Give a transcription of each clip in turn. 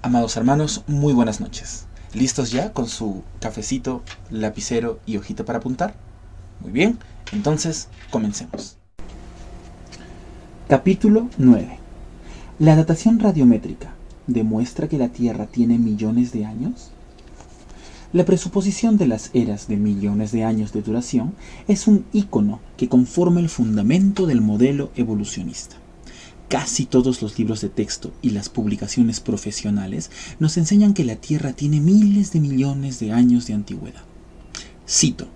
Amados hermanos, muy buenas noches. ¿Listos ya con su cafecito, lapicero y hojita para apuntar? Muy bien, entonces comencemos. Capítulo 9. ¿La datación radiométrica demuestra que la Tierra tiene millones de años? La presuposición de las eras de millones de años de duración es un ícono que conforma el fundamento del modelo evolucionista. Casi todos los libros de texto y las publicaciones profesionales nos enseñan que la Tierra tiene miles de millones de años de antigüedad. Cito: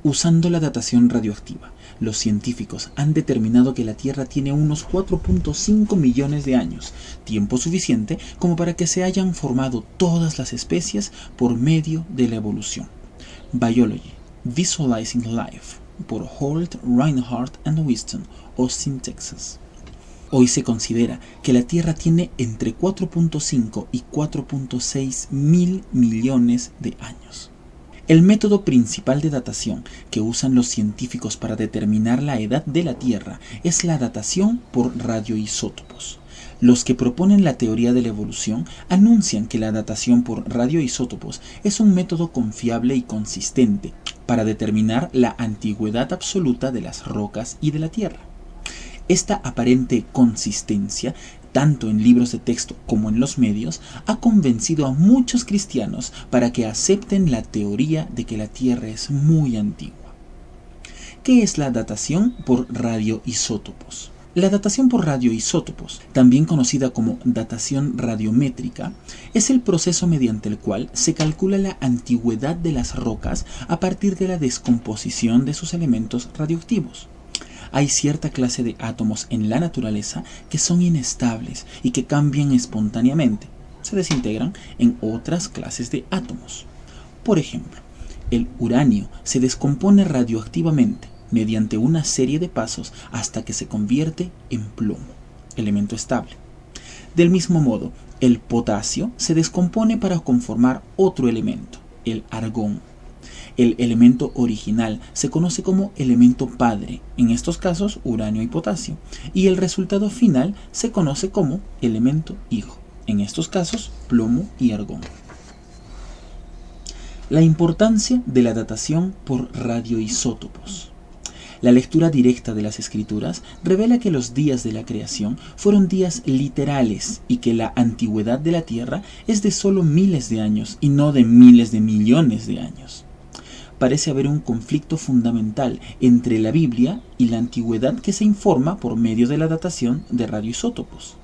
usando la datación radioactiva, los científicos han determinado que la Tierra tiene unos 4.5 millones de años, tiempo suficiente como para que se hayan formado todas las especies por medio de la evolución. Biology, Visualizing Life, por Holt, Reinhardt and Whiston, Austin, Texas. Hoy se considera que la Tierra tiene entre 4.5 y 4.6 mil millones de años. El método principal de datación que usan los científicos para determinar la edad de la Tierra es la datación por radioisótopos. Los que proponen la teoría de la evolución anuncian que la datación por radioisótopos es un método confiable y consistente para determinar la antigüedad absoluta de las rocas y de la Tierra. Esta aparente consistencia, tanto en libros de texto como en los medios, ha convencido a muchos cristianos para que acepten la teoría de que la Tierra es muy antigua. ¿Qué es la datación por radioisótopos? La datación por radioisótopos, también conocida como datación radiométrica, es el proceso mediante el cual se calcula la antigüedad de las rocas a partir de la descomposición de sus elementos radioactivos. Hay cierta clase de átomos en la naturaleza que son inestables y que cambian espontáneamente. Se desintegran en otras clases de átomos. Por ejemplo, el uranio se descompone radioactivamente mediante una serie de pasos hasta que se convierte en plomo, elemento estable. Del mismo modo, el potasio se descompone para conformar otro elemento, el argón. El elemento original se conoce como elemento padre, en estos casos uranio y potasio, y el resultado final se conoce como elemento hijo, en estos casos plomo y argón. La importancia de la datación por radioisótopos. La lectura directa de las Escrituras revela que los días de la creación fueron días literales y que la antigüedad de la Tierra es de solo miles de años y no de miles de millones de años. Parece haber un conflicto fundamental entre la Biblia y la antigüedad que se informa por medio de la datación de radioisótopos.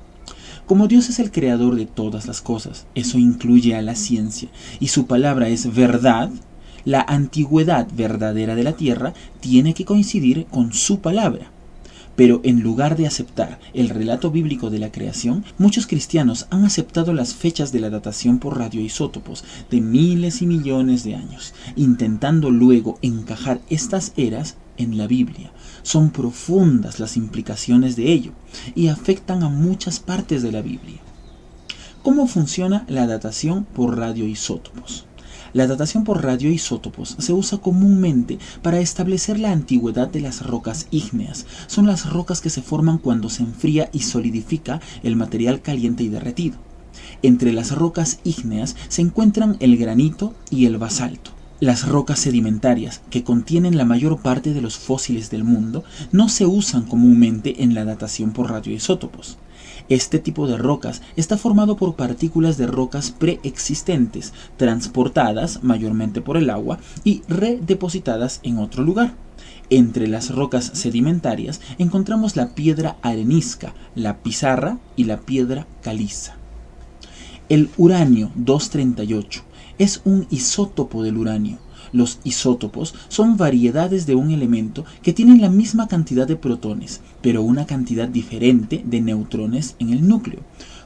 Como Dios es el creador de todas las cosas, eso incluye a la ciencia, y su palabra es verdad, la antigüedad verdadera de la Tierra tiene que coincidir con su palabra. Pero en lugar de aceptar el relato bíblico de la creación, muchos cristianos han aceptado las fechas de la datación por radioisótopos de miles y millones de años, intentando luego encajar estas eras en la Biblia. Son profundas las implicaciones de ello y afectan a muchas partes de la Biblia. ¿Cómo funciona la datación por radioisótopos? La datación por radioisótopos se usa comúnmente para establecer la antigüedad de las rocas ígneas. Son las rocas que se forman cuando se enfría y solidifica el material caliente y derretido. Entre las rocas ígneas se encuentran el granito y el basalto. Las rocas sedimentarias, que contienen la mayor parte de los fósiles del mundo, no se usan comúnmente en la datación por radioisótopos. Este tipo de rocas está formado por partículas de rocas preexistentes, transportadas mayormente por el agua y redepositadas en otro lugar. Entre las rocas sedimentarias encontramos la piedra arenisca, la pizarra y la piedra caliza. El uranio 238 es un isótopo del uranio. Los isótopos son variedades de un elemento que tienen la misma cantidad de protones, pero una cantidad diferente de neutrones en el núcleo.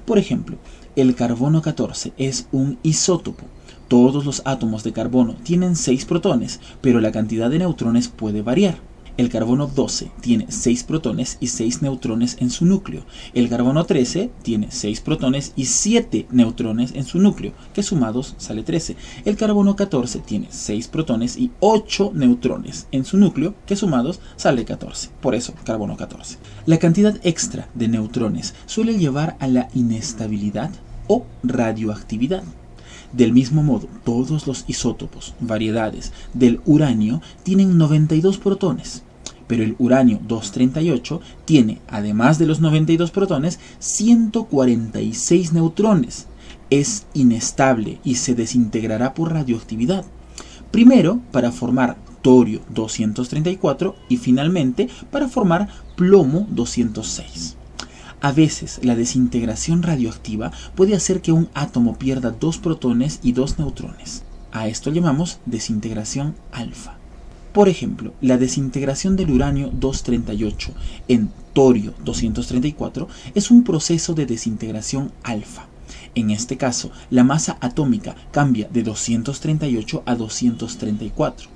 Por ejemplo, el carbono 14 es un isótopo. Todos los átomos de carbono tienen 6 protones, pero la cantidad de neutrones puede variar. El carbono 12 tiene 6 protones y 6 neutrones en su núcleo. El carbono 13 tiene 6 protones y 7 neutrones en su núcleo, que sumados sale 13. El carbono 14 tiene 6 protones y 8 neutrones en su núcleo, que sumados sale 14. Por eso, carbono 14. La cantidad extra de neutrones suele llevar a la inestabilidad o radioactividad. Del mismo modo, todos los isótopos, variedades del uranio, tienen 92 protones, pero el uranio 238 tiene, además de los 92 protones, 146 neutrones. Es inestable y se desintegrará por radioactividad. Primero para formar torio 234 y finalmente para formar plomo 206. A veces la desintegración radioactiva puede hacer que un átomo pierda 2 protones y 2 neutrones. A esto llamamos desintegración alfa. Por ejemplo, la desintegración del uranio 238 en torio 234 es un proceso de desintegración alfa. En este caso, la masa atómica cambia de 238 a 234.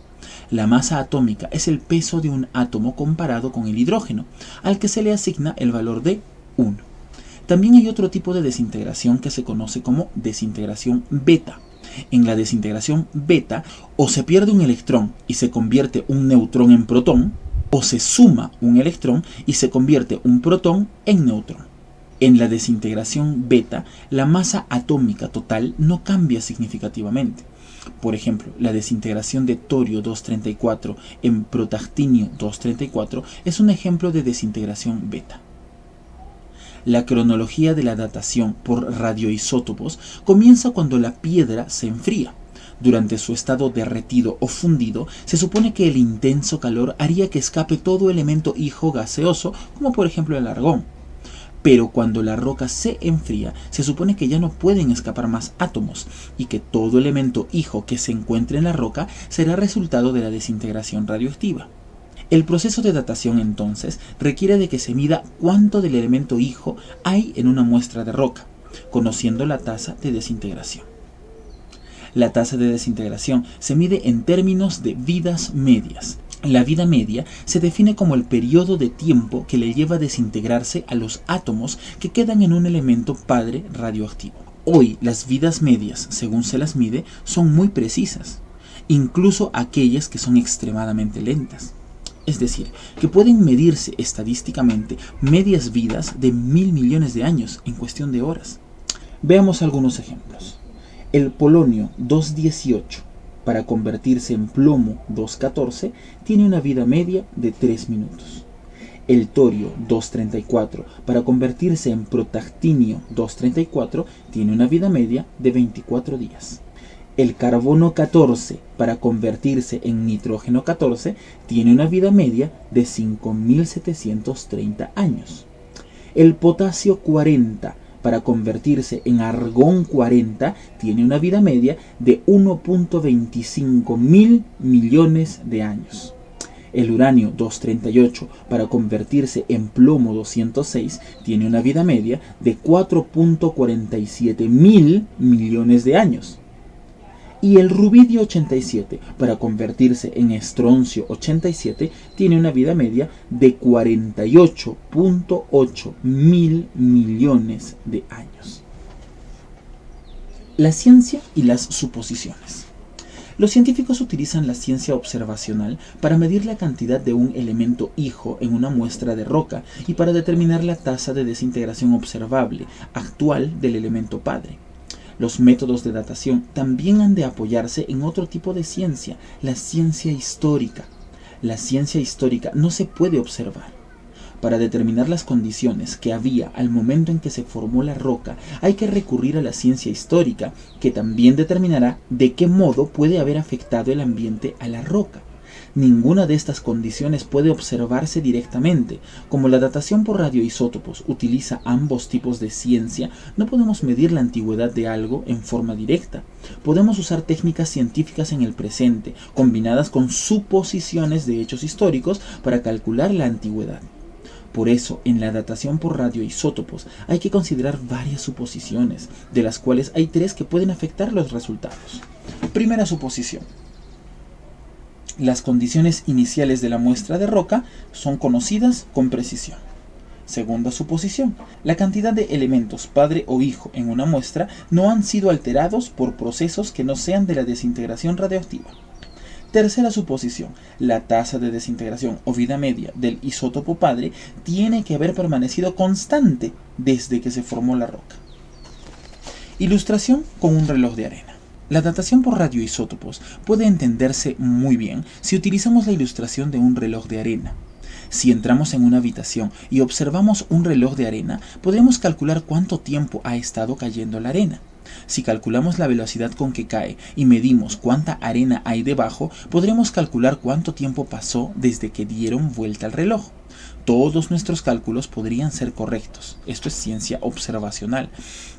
La masa atómica es el peso de un átomo comparado con el hidrógeno, al que se le asigna el valor de 1. También hay otro tipo de desintegración que se conoce como desintegración beta. En la desintegración beta, o se pierde un electrón y se convierte un neutrón en protón, o se suma un electrón y se convierte un protón en neutrón. En la desintegración beta, la masa atómica total no cambia significativamente. Por ejemplo, la desintegración de torio 234 en protactinio 234 es un ejemplo de desintegración beta. La cronología de la datación por radioisótopos comienza cuando la piedra se enfría. Durante su estado derretido o fundido, se supone que el intenso calor haría que escape todo elemento hijo gaseoso, como por ejemplo el argón. Pero cuando la roca se enfría, se supone que ya no pueden escapar más átomos y que todo elemento hijo que se encuentre en la roca será resultado de la desintegración radioactiva. El proceso de datación entonces requiere de que se mida cuánto del elemento hijo hay en una muestra de roca, conociendo la tasa de desintegración. La tasa de desintegración se mide en términos de vidas medias. La vida media se define como el periodo de tiempo que le lleva a desintegrarse a los átomos que quedan en un elemento padre radioactivo. Hoy las vidas medias, según se las mide, son muy precisas, incluso aquellas que son extremadamente lentas. Es decir, que pueden medirse estadísticamente medias vidas de 1.000 millones de años en cuestión de horas. Veamos algunos ejemplos. El polonio 218, para convertirse en plomo 214, tiene una vida media de 3 minutos. El torio 234, para convertirse en protactinio 234, tiene una vida media de 24 días. El carbono 14, para convertirse en nitrógeno 14, tiene una vida media de 5.730 años. El potasio 40, para convertirse en argón 40, tiene una vida media de 1.25 mil millones de años. El uranio 238, para convertirse en plomo 206, tiene una vida media de 4.47 mil millones de años. Y el rubidio 87, para convertirse en estroncio 87, tiene una vida media de 48.8 mil millones de años. La ciencia y las suposiciones. Los científicos utilizan la ciencia observacional para medir la cantidad de un elemento hijo en una muestra de roca y para determinar la tasa de desintegración observable actual del elemento padre. Los métodos de datación también han de apoyarse en otro tipo de ciencia, la ciencia histórica. La ciencia histórica no se puede observar. Para determinar las condiciones que había al momento en que se formó la roca, hay que recurrir a la ciencia histórica, que también determinará de qué modo puede haber afectado el ambiente a la roca. Ninguna de estas condiciones puede observarse directamente. Como la datación por radioisótopos utiliza ambos tipos de ciencia, no podemos medir la antigüedad de algo en forma directa. Podemos usar técnicas científicas en el presente, combinadas con suposiciones de hechos históricos para calcular la antigüedad. Por eso, en la datación por radioisótopos hay que considerar varias suposiciones, de las cuales hay 3 que pueden afectar los resultados. Primera suposición. Las condiciones iniciales de la muestra de roca son conocidas con precisión. Segunda suposición. La cantidad de elementos padre o hijo en una muestra no han sido alterados por procesos que no sean de la desintegración radioactiva. Tercera suposición. La tasa de desintegración o vida media del isótopo padre tiene que haber permanecido constante desde que se formó la roca. Ilustración con un reloj de arena. La datación por radioisótopos puede entenderse muy bien si utilizamos la ilustración de un reloj de arena. Si entramos en una habitación y observamos un reloj de arena, podremos calcular cuánto tiempo ha estado cayendo la arena. Si calculamos la velocidad con que cae y medimos cuánta arena hay debajo, podremos calcular cuánto tiempo pasó desde que dieron vuelta al reloj. Todos nuestros cálculos podrían ser correctos, esto es ciencia observacional,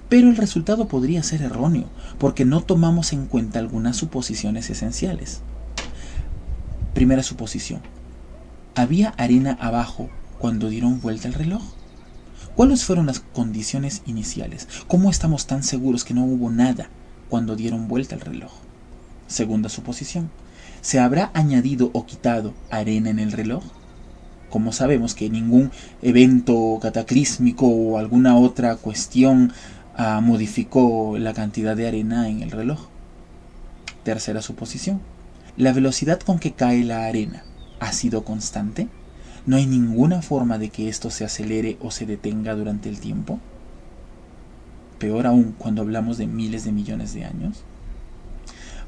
pero el resultado podría ser erróneo, porque no tomamos en cuenta algunas suposiciones esenciales. Primera suposición: ¿había arena abajo cuando dieron vuelta al reloj? ¿Cuáles fueron las condiciones iniciales? ¿Cómo estamos tan seguros que no hubo nada cuando dieron vuelta al reloj? Segunda suposición: ¿se habrá añadido o quitado arena en el reloj? Como sabemos que ningún evento cataclísmico o alguna otra cuestión modificó la cantidad de arena en el reloj. Tercera suposición: ¿la velocidad con que cae la arena ha sido constante? ¿No hay ninguna forma de que esto se acelere o se detenga durante el tiempo? Peor aún cuando hablamos de miles de millones de años.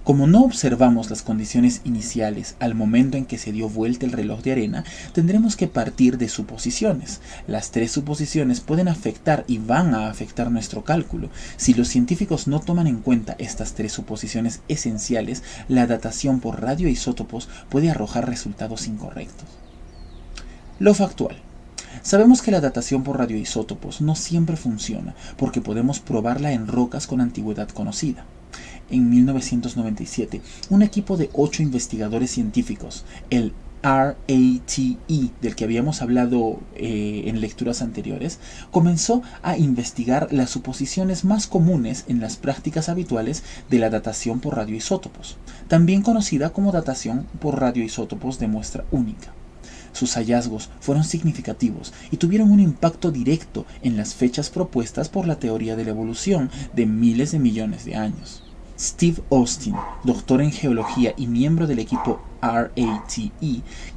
Como no observamos las condiciones iniciales al momento en que se dio vuelta el reloj de arena, tendremos que partir de suposiciones. Las tres suposiciones pueden afectar y van a afectar nuestro cálculo. Si los científicos no toman en cuenta estas tres suposiciones esenciales, la datación por radioisótopos puede arrojar resultados incorrectos. Lo factual. Sabemos que la datación por radioisótopos no siempre funciona, porque podemos probarla en rocas con antigüedad conocida. En 1997, un equipo de 8 investigadores científicos, el RATE, del que habíamos hablado en lecturas anteriores, comenzó a investigar las suposiciones más comunes en las prácticas habituales de la datación por radioisótopos, también conocida como datación por radioisótopos de muestra única. Sus hallazgos fueron significativos y tuvieron un impacto directo en las fechas propuestas por la teoría de la evolución de miles de millones de años. Steve Austin, doctor en geología y miembro del equipo RATE,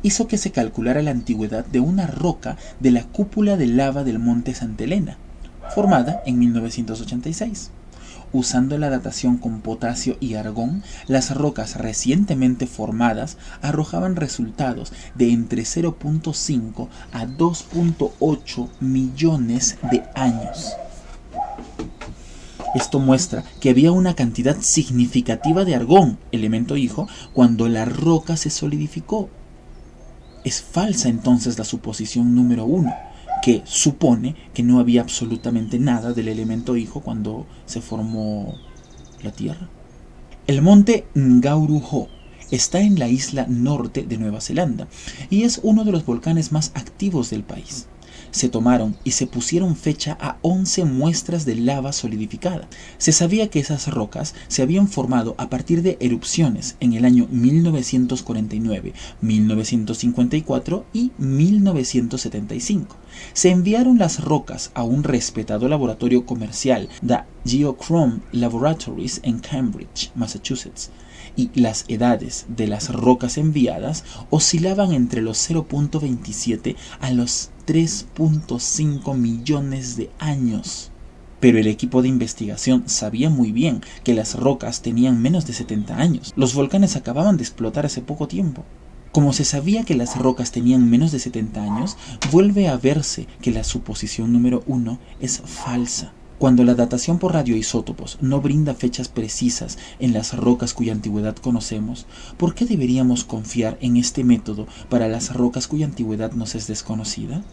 hizo que se calculara la antigüedad de una roca de la cúpula de lava del monte Santa Elena, formada en 1986. Usando la datación con potasio y argón, las rocas recientemente formadas arrojaban resultados de entre 0.5 a 2.8 millones de años. Esto muestra que había una cantidad significativa de argón, elemento hijo, cuando la roca se solidificó. Es falsa entonces la suposición número 1, que supone que no había absolutamente nada del elemento hijo cuando se formó la Tierra. El monte Ngauruhoe está en la isla norte de Nueva Zelanda y es uno de los volcanes más activos del país. Se tomaron y se pusieron fecha a 11 muestras de lava solidificada. Se sabía que esas rocas se habían formado a partir de erupciones en el año 1949, 1954 y 1975. Se enviaron las rocas a un respetado laboratorio comercial, The Geochrome Laboratories en Cambridge, Massachusetts, y las edades de las rocas enviadas oscilaban entre los 0.27 a los 3.5 millones de años. Pero el equipo de investigación sabía muy bien que las rocas tenían menos de 70 años. Los volcanes acababan de explotar hace poco tiempo. Como se sabía que las rocas tenían menos de 70 años, vuelve a verse que la suposición número 1 es falsa. Cuando la datación por radioisótopos no brinda fechas precisas en las rocas cuya antigüedad conocemos, ¿por qué deberíamos confiar en este método para las rocas cuya antigüedad nos es desconocida?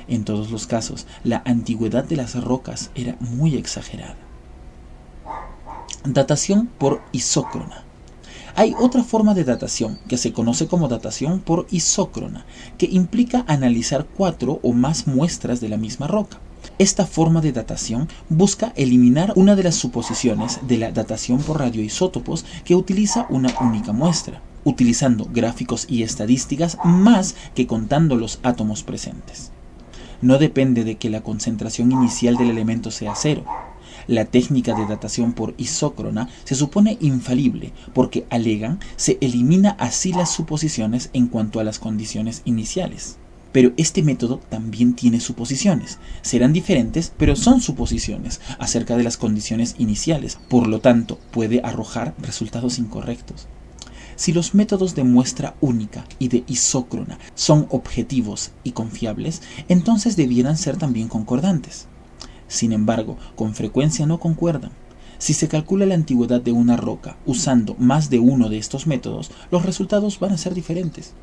En todos los casos, la antigüedad de las rocas era muy exagerada. Datación por isócrona. Hay otra forma de datación que se conoce como datación por isócrona, que implica analizar 4 o más muestras de la misma roca. Esta forma de datación busca eliminar una de las suposiciones de la datación por radioisótopos que utiliza una única muestra, utilizando gráficos y estadísticas más que contando los átomos presentes. No depende de que la concentración inicial del elemento sea 0. La técnica de datación por isócrona se supone infalible porque, alegan, se elimina así las suposiciones en cuanto a las condiciones iniciales. Pero este método también tiene suposiciones. Serán diferentes, pero son suposiciones acerca de las condiciones iniciales. Por lo tanto, puede arrojar resultados incorrectos. Si los métodos de muestra única y de isócrona son objetivos y confiables, entonces debieran ser también concordantes. Sin embargo, con frecuencia no concuerdan. Si se calcula la antigüedad de una roca usando más de uno de estos métodos, los resultados van a ser diferentes.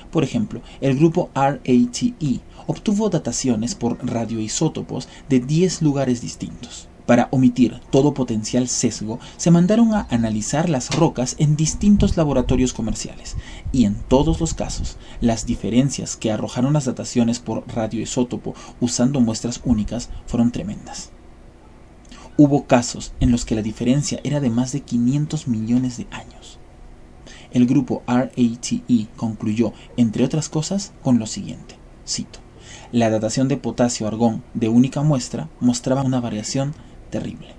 Por ejemplo, el grupo RATE obtuvo dataciones por radioisótopos de 10 lugares distintos. Para omitir todo potencial sesgo, se mandaron a analizar las rocas en distintos laboratorios comerciales, y en todos los casos, las diferencias que arrojaron las dataciones por radioisótopo usando muestras únicas fueron tremendas. Hubo casos en los que la diferencia era de más de 500 millones de años. El grupo RATE concluyó, entre otras cosas, con lo siguiente, cito: la datación de potasio-argón de única muestra mostraba una variación terrible.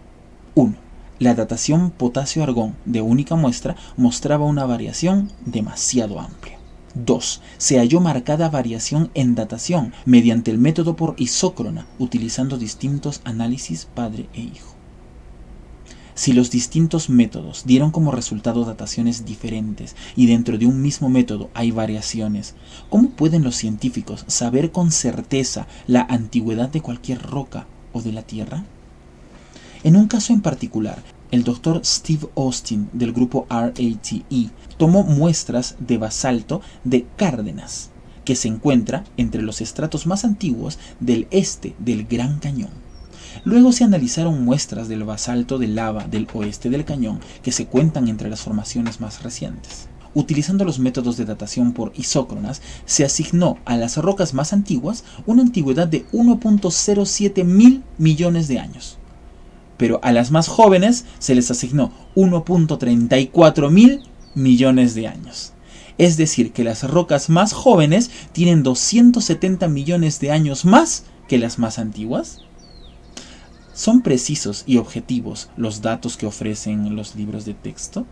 1. La datación potasio-argón de única muestra mostraba una variación demasiado amplia. 2. Se halló marcada variación en datación mediante el método por isócrona, utilizando distintos análisis padre e hijo. Si los distintos métodos dieron como resultado dataciones diferentes y dentro de un mismo método hay variaciones, ¿cómo pueden los científicos saber con certeza la antigüedad de cualquier roca o de la Tierra? En un caso en particular, el Dr. Steve Austin del grupo RATE tomó muestras de basalto de Cárdenas, que se encuentra entre los estratos más antiguos del este del Gran Cañón. Luego se analizaron muestras del basalto de lava del oeste del cañón, que se cuentan entre las formaciones más recientes. Utilizando los métodos de datación por isócronas, se asignó a las rocas más antiguas una antigüedad de 1.07 mil millones de años. Pero a las más jóvenes se les asignó 1.34 mil millones de años. Es decir, que las rocas más jóvenes tienen 270 millones de años más que las más antiguas. ¿Son precisos y objetivos los datos que ofrecen los libros de texto?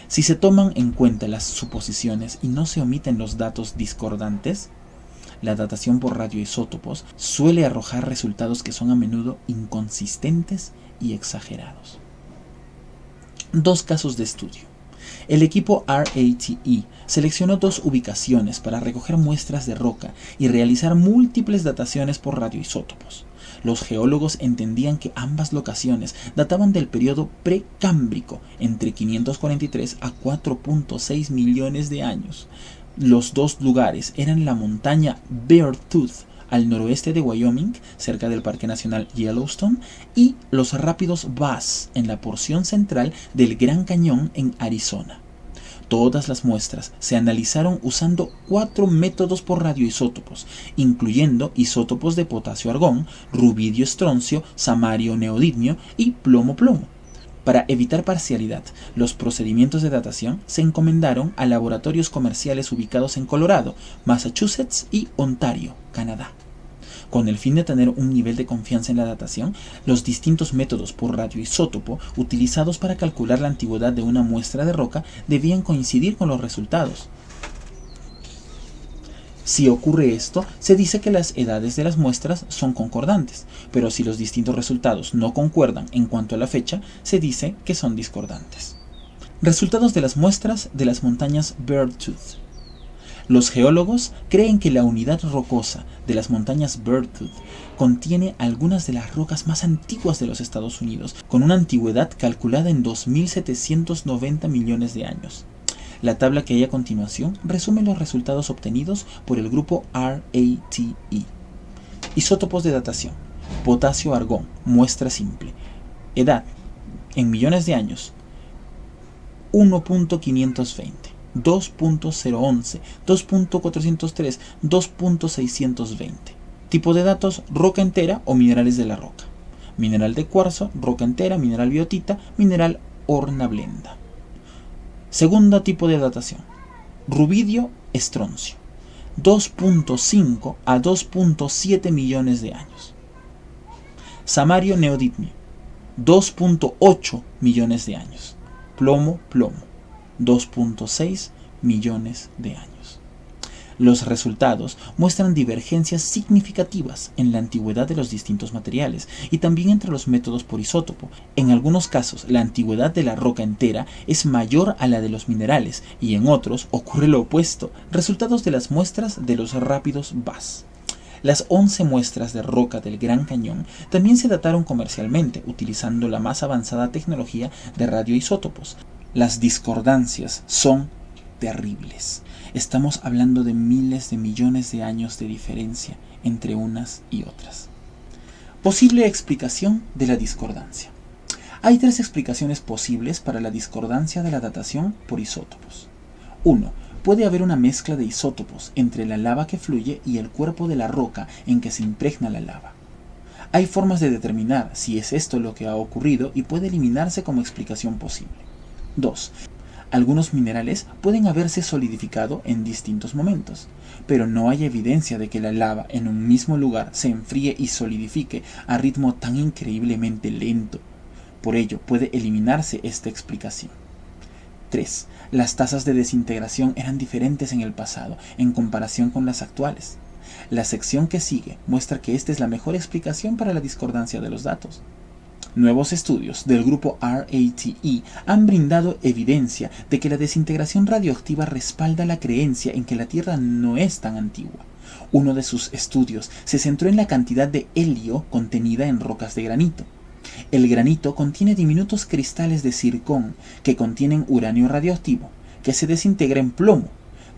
Si se toman en cuenta las suposiciones y no se omiten los datos discordantes, la datación por radioisótopos suele arrojar resultados que son a menudo inconsistentes y exagerados. 2 casos de estudio. El equipo RATE seleccionó 2 ubicaciones para recoger muestras de roca y realizar múltiples dataciones por radioisótopos. Los geólogos entendían que ambas locaciones databan del periodo precámbrico, entre 543 a 4.6 millones de años. Los 2 lugares eran la montaña Beartooth, al noroeste de Wyoming, cerca del Parque Nacional Yellowstone, y los rápidos Bass, en la porción central del Gran Cañón en Arizona. Todas las muestras se analizaron usando 4 métodos por radioisótopos, incluyendo isótopos de potasio-argón, rubidio-estroncio, samario-neodimio y plomo-plomo. Para evitar parcialidad, los procedimientos de datación se encomendaron a laboratorios comerciales ubicados en Colorado, Massachusetts y Ontario, Canadá. Con el fin de tener un nivel de confianza en la datación, los distintos métodos por radioisótopo utilizados para calcular la antigüedad de una muestra de roca debían coincidir con los resultados. Si ocurre esto, se dice que las edades de las muestras son concordantes, pero si los distintos resultados no concuerdan en cuanto a la fecha, se dice que son discordantes. Resultados de las muestras de las montañas Beartooth. Los geólogos creen que la unidad rocosa de las montañas Beartooth contiene algunas de las rocas más antiguas de los Estados Unidos, con una antigüedad calculada en 2.790 millones de años. La tabla que hay a continuación resume los resultados obtenidos por el grupo RATE. Isótopos de datación. Potasio-argón, muestra simple. Edad, en millones de años, 1.520, 2.011, 2.403, 2.620. Tipo de datos, roca entera o minerales de la roca. Mineral de cuarzo, roca entera, mineral biotita, mineral hornablenda. Segundo tipo de datación, rubidio estroncio, 2.5 a 2.7 millones de años. Samario neodimio, 2.8 millones de años. Plomo, 2.6 millones de años. Los resultados muestran divergencias significativas en la antigüedad de los distintos materiales y también entre los métodos por isótopo. En algunos casos, la antigüedad de la roca entera es mayor a la de los minerales y en otros ocurre lo opuesto, resultados de las muestras de los rápidos VAS. Las 11 muestras de roca del Gran Cañón también se dataron comercialmente utilizando la más avanzada tecnología de radioisótopos. Las discordancias son terribles. Estamos hablando de miles de millones de años de diferencia entre unas y otras. Posible explicación de la discordancia. Hay 3 explicaciones posibles para la discordancia de la datación por isótopos. 1. Puede haber una mezcla de isótopos entre la lava que fluye y el cuerpo de la roca en que se impregna la lava. Hay formas de determinar si es esto lo que ha ocurrido y puede eliminarse como explicación posible. 2. Algunos minerales pueden haberse solidificado en distintos momentos, pero no hay evidencia de que la lava en un mismo lugar se enfríe y solidifique a ritmo tan increíblemente lento. Por ello, puede eliminarse esta explicación. 3. Las tasas de desintegración eran diferentes en el pasado en comparación con las actuales. La sección que sigue muestra que esta es la mejor explicación para la discordancia de los datos. Nuevos estudios del grupo RATE han brindado evidencia de que la desintegración radioactiva respalda la creencia en que la Tierra no es tan antigua. Uno de sus estudios se centró en la cantidad de helio contenida en rocas de granito. El granito contiene diminutos cristales de zircón que contienen uranio radioactivo, que se desintegra en plomo.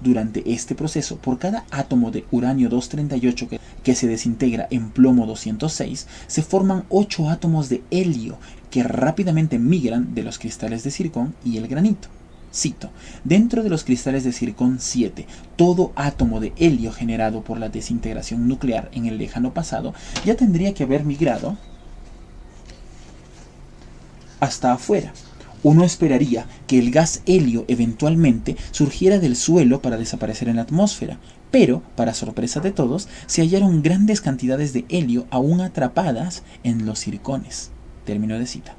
Durante este proceso, por cada átomo de uranio 238 que se desintegra en plomo 206, se forman 8 átomos de helio que rápidamente migran de los cristales de zircón y el granito. Cito, dentro de los cristales de zircón 7, todo átomo de helio generado por la desintegración nuclear en el lejano pasado ya tendría que haber migrado hasta afuera. Uno esperaría que el gas helio eventualmente surgiera del suelo para desaparecer en la atmósfera, pero, para sorpresa de todos, se hallaron grandes cantidades de helio aún atrapadas en los zircones. Término de cita.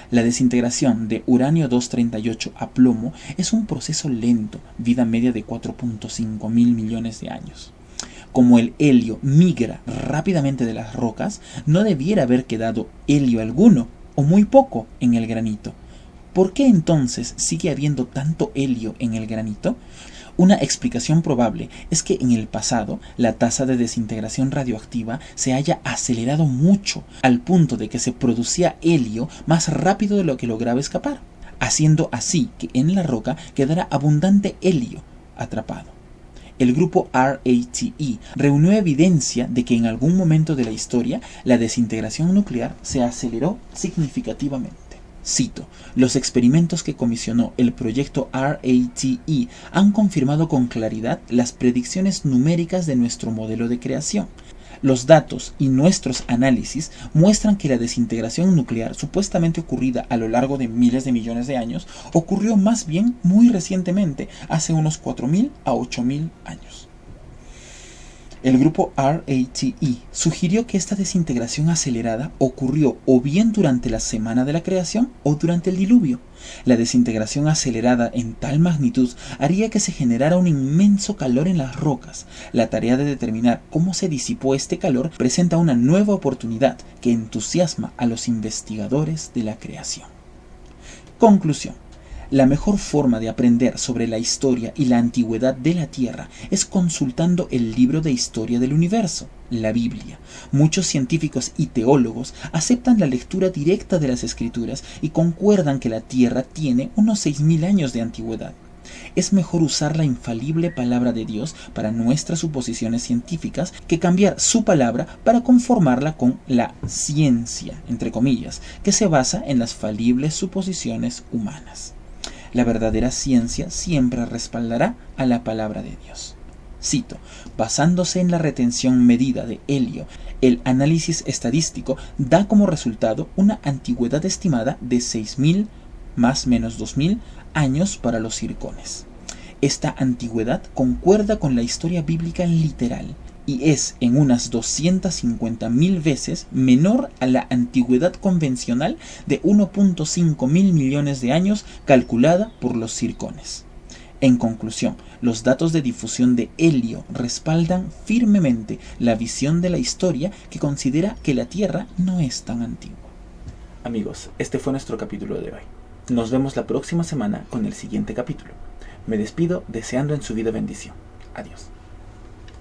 La desintegración de uranio 238 a plomo es un proceso lento, vida media de 4.5 mil millones de años. Como el helio migra rápidamente de las rocas, no debiera haber quedado helio alguno, o muy poco, en el granito. ¿Por qué entonces sigue habiendo tanto helio en el granito? Una explicación probable es que en el pasado la tasa de desintegración radioactiva se haya acelerado mucho, al punto de que se producía helio más rápido de lo que lograba escapar, haciendo así que en la roca quedara abundante helio atrapado. El grupo RATE reunió evidencia de que en algún momento de la historia la desintegración nuclear se aceleró significativamente. Cito, los experimentos que comisionó el proyecto RATE han confirmado con claridad las predicciones numéricas de nuestro modelo de creación. Los datos y nuestros análisis muestran que la desintegración nuclear supuestamente ocurrida a lo largo de miles de millones de años ocurrió más bien muy recientemente, hace unos 4.000 a 8.000 años. El grupo RATE sugirió que esta desintegración acelerada ocurrió o bien durante la semana de la creación o durante el diluvio. La desintegración acelerada en tal magnitud haría que se generara un inmenso calor en las rocas. La tarea de determinar cómo se disipó este calor presenta una nueva oportunidad que entusiasma a los investigadores de la creación. Conclusión. La mejor forma de aprender sobre la historia y la antigüedad de la Tierra es consultando el libro de historia del universo, la Biblia. Muchos científicos y teólogos aceptan la lectura directa de las Escrituras y concuerdan que la Tierra tiene unos 6.000 años de antigüedad. Es mejor usar la infalible palabra de Dios para nuestras suposiciones científicas que cambiar su palabra para conformarla con la ciencia, entre comillas, que se basa en las falibles suposiciones humanas. La verdadera ciencia siempre respaldará a la palabra de Dios. Cito, basándose en la retención medida de helio, el análisis estadístico da como resultado una antigüedad estimada de 6.000 más menos 2.000 años para los zircones. Esta antigüedad concuerda con la historia bíblica literal y es en unas 250.000 veces menor a la antigüedad convencional de 1.5 mil millones de años calculada por los zircones. En conclusión, los datos de difusión de helio respaldan firmemente la visión de la historia que considera que la Tierra no es tan antigua. Amigos, este fue nuestro capítulo de hoy. Nos vemos la próxima semana con el siguiente capítulo. Me despido deseando en su vida bendición. Adiós.